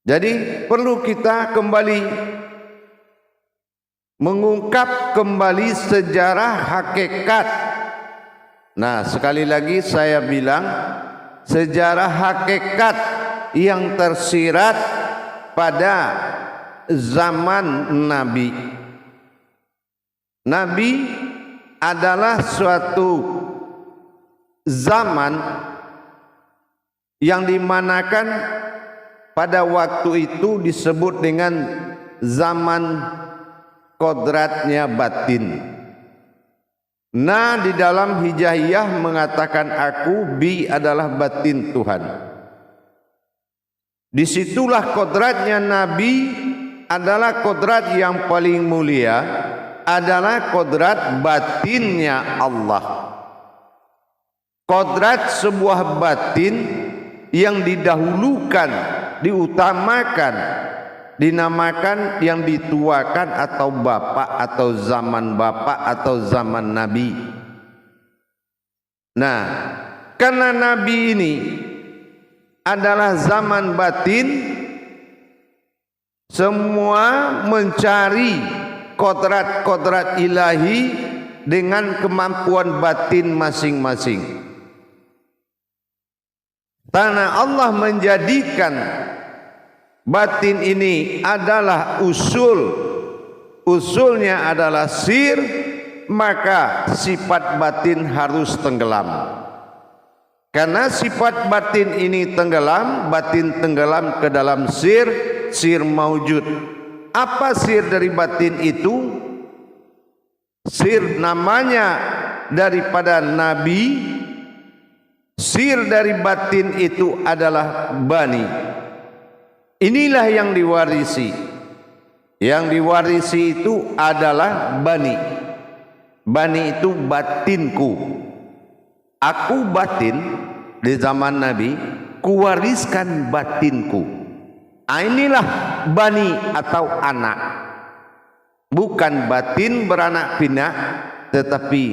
Jadi perlu kita kembali mengungkap kembali sejarah hakikat. Nah, sekali lagi saya bilang, sejarah hakikat yang tersirat pada zaman Nabi. Nabi adalah suatu zaman yang dimanakan pada waktu itu disebut dengan zaman kodratnya batin. Nah, di dalam Hijaiyah mengatakan aku, bi adalah batin Tuhan. Disitulah kodratnya Nabi adalah kodrat yang paling mulia, adalah kodrat batinnya Allah. Kodrat sebuah batin yang didahulukan, diutamakan, dinamakan yang dituakan atau bapak atau zaman bapak atau zaman Nabi. Nah, karena Nabi ini adalah zaman batin, semua mencari kodrat-kodrat ilahi dengan kemampuan batin masing-masing. Karena Allah menjadikan batin ini adalah usulnya adalah sir, maka sifat batin harus tenggelam. Karena sifat batin ini tenggelam, batin tenggelam ke dalam sir, sir maujud. Apa sir dari batin itu? Sir namanya daripada Nabi. Sir dari batin itu adalah bani. Inilah yang diwarisi. Yang diwarisi itu adalah bani. Bani itu batinku. Aku batin di zaman Nabi, kuwariskan batinku. Inilah bani atau anak. Bukan batin beranak pinak, tetapi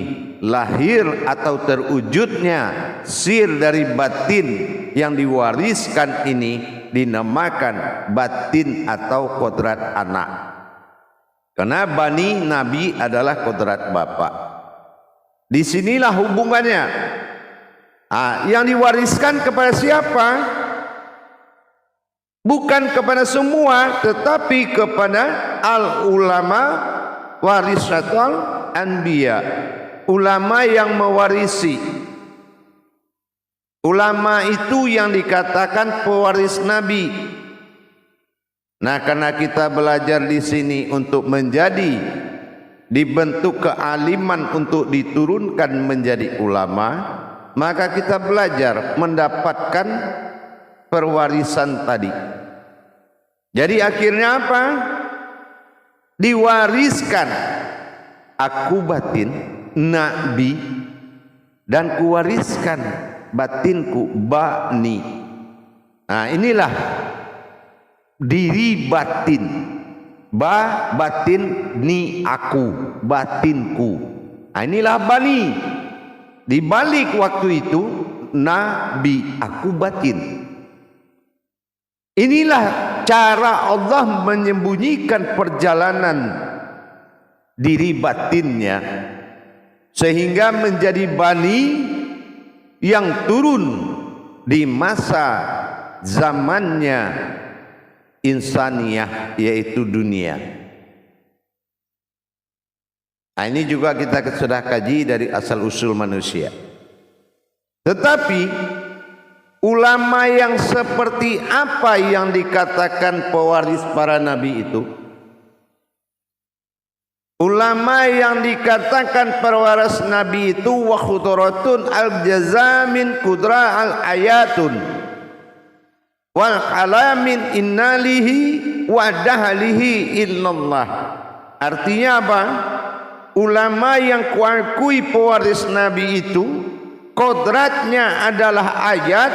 lahir atau terwujudnya sir dari batin yang diwariskan ini dinamakan batin atau kodrat anak. Karena bani Nabi adalah kodrat bapak. Disinilah hubungannya. Yang diwariskan kepada siapa? Bukan kepada semua, tetapi kepada al-ulama warisatul anbiya, ulama yang mewarisi. Ulama itu yang dikatakan pewaris Nabi. Nah, karena kita belajar di sini untuk menjadi dibentuk kealiman untuk diturunkan menjadi ulama, maka kita belajar mendapatkan perwarisan tadi. Jadi akhirnya apa? Diwariskan. Aku batin Nabi dan kuwariskan batinku bani. Nah, inilah diri batin. Batin ni aku, batinku. Nah, inilah bani. Di balik waktu itu Nabi, aku batin. Inilah cara Allah menyembunyikan perjalanan diri batinnya sehingga menjadi bani yang turun di masa zamannya insaniyah, yaitu dunia. Nah, ini juga kita sudah kaji dari asal usul manusia. Tetapi ulama yang seperti apa yang dikatakan pewaris para nabi itu? Ulama yang dikatakan pewaris nabi itu wa khudratun al-jazamin kudra al-ayatun wal kalamin innalihi wa dahalihi illallah. Artinya apa? Ulama yang kuakui pewaris nabi itu kodratnya adalah ayat,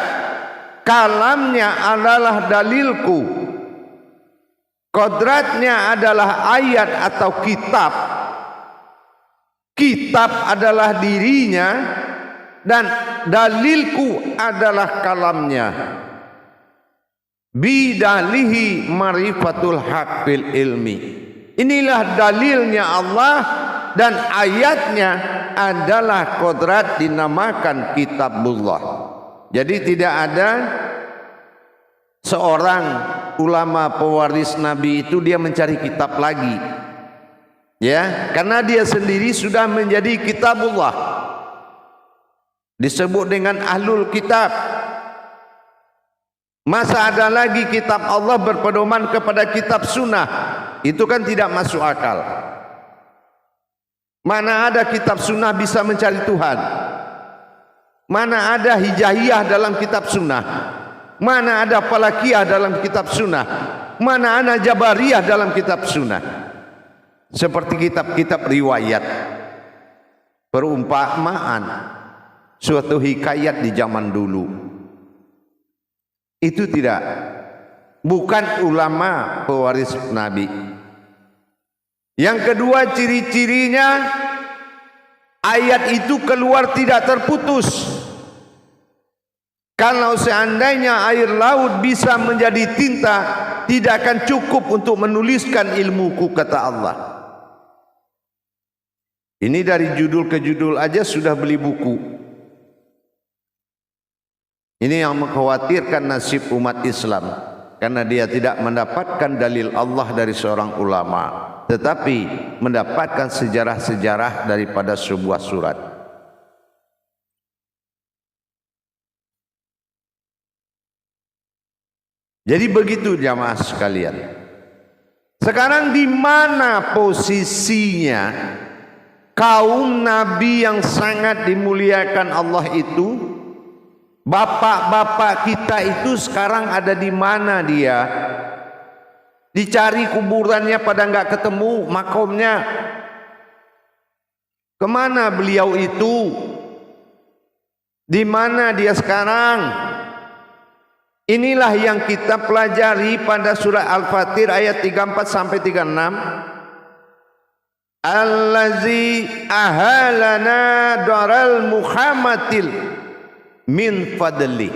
kalamnya adalah dalilku. Kodratnya adalah ayat atau kitab. Kitab adalah dirinya dan dalilku adalah kalamnya. bidalihi marifatul haq fil ilmi. Inilah dalilnya Allah dan ayatnya adalah kodrat dinamakan kitabullah. Jadi tidak ada seorang ulama pewaris Nabi itu dia mencari kitab lagi, ya, karena dia sendiri sudah menjadi kitabullah, disebut dengan ahlul kitab. Masa ada lagi kitab Allah berpedoman kepada kitab sunnah? Itu kan tidak masuk akal. Mana ada kitab sunnah bisa mencari Tuhan? Mana ada hijaiyah dalam kitab sunnah? Mana ada falakiyah dalam kitab sunnah? Mana ada jabariyah dalam kitab sunnah? Seperti kitab-kitab riwayat, perumpamaan, suatu hikayat di zaman dulu. Itu tidak, bukan ulama pewaris Nabi. Yang kedua, ciri-cirinya ayat itu keluar tidak terputus. Kalau seandainya air laut bisa menjadi tinta, tidak akan cukup untuk menuliskan ilmuku, kata Allah. Ini dari judul ke judul aja sudah beli buku. Ini yang mengkhawatirkan nasib umat Islam, karena dia tidak mendapatkan dalil Allah dari seorang ulama, tetapi mendapatkan sejarah-sejarah daripada sebuah surat. Jadi begitu jamaah sekalian. Sekarang di mana posisinya kaum Nabi yang sangat dimuliakan Allah itu? Bapak-bapak kita itu sekarang ada di mana dia? Dicari kuburannya pada nggak ketemu, makomnya. Kemana beliau itu? Di mana dia sekarang? Inilah yang kita pelajari pada surah Al-Fatir ayat 34 sampai 36. Allazi ahalana daral muhammatil min fadli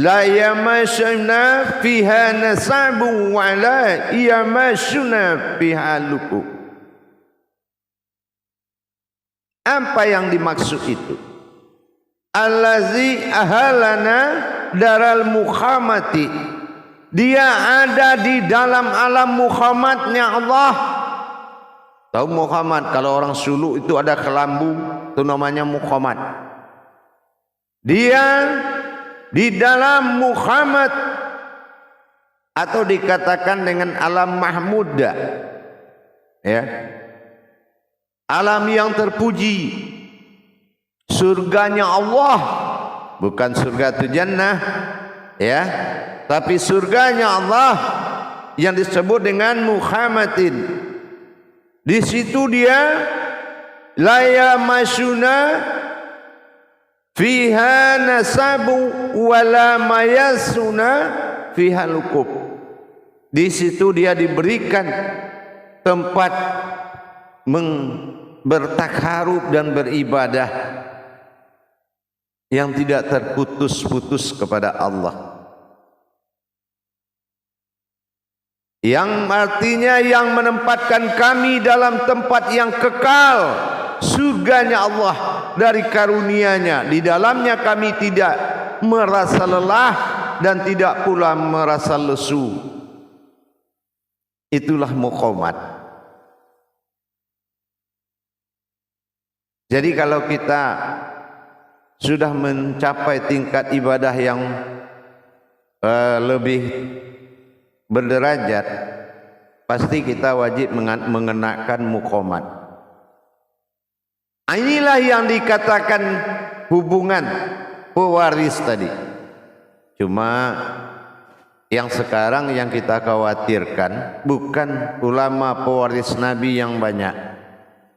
la yamashna fiha nasabu wa la yamashuna fiha luku. Apa yang dimaksud itu? Allazi ahalana daral muhammati, dia ada di dalam alam Muhammadnya Allah. Tahu Muhammad, kalau orang Sulu itu ada kelambu, itu namanya Muhammad. Dia di dalam Muhammad, atau dikatakan dengan alam mahmuda, ya, alam yang terpuji, surganya Allah, bukan surga itu jannah, ya, tapi surganya Allah yang disebut dengan Muhammadin. Di situ dia la yamasuna fiha nasabu wala mayasuna fiha lukub. Di situ dia diberikan tempat bertakarub dan beribadah yang tidak terputus-putus kepada Allah, yang artinya yang menempatkan kami dalam tempat yang kekal, surganya Allah dari karunia-Nya. Di dalamnya kami tidak merasa lelah dan tidak pula merasa lesu. Itulah muqamat. Jadi kalau kita sudah mencapai tingkat ibadah yang lebih berderajat, pasti kita wajib mengenakan muqamat. Inilah yang dikatakan hubungan pewaris tadi. Cuma yang sekarang yang kita khawatirkan bukan ulama pewaris Nabi yang banyak,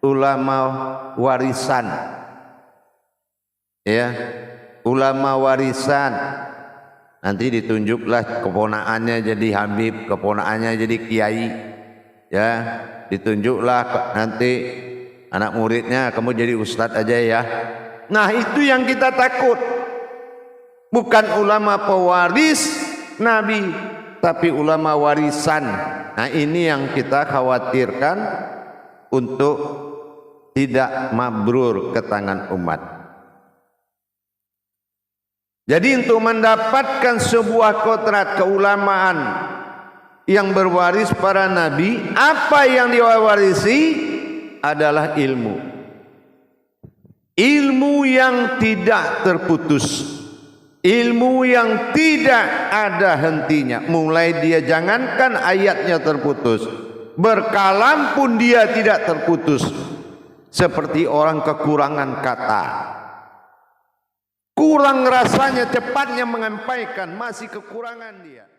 ulama warisan, ya, ulama warisan. Nanti ditunjuklah keponaannya jadi Habib, keponaannya jadi Kiai, ya, ditunjuklah nanti anak muridnya kamu jadi Ustadz aja ya. Nah itu yang kita takut, bukan ulama pewaris nabi, tapi ulama warisan. Nah, ini yang kita khawatirkan untuk tidak mabrur ke tangan umat. Jadi untuk mendapatkan sebuah kodrat keulamaan yang berwaris para nabi, apa yang diwarisi adalah ilmu. Ilmu yang tidak terputus, ilmu yang tidak ada hentinya. Mulai dia jangankan ayatnya terputus, berkalam pun dia tidak terputus. Seperti orang kekurangan kata, kurang rasanya cepatnya menyampaikan, masih kekurangan dia.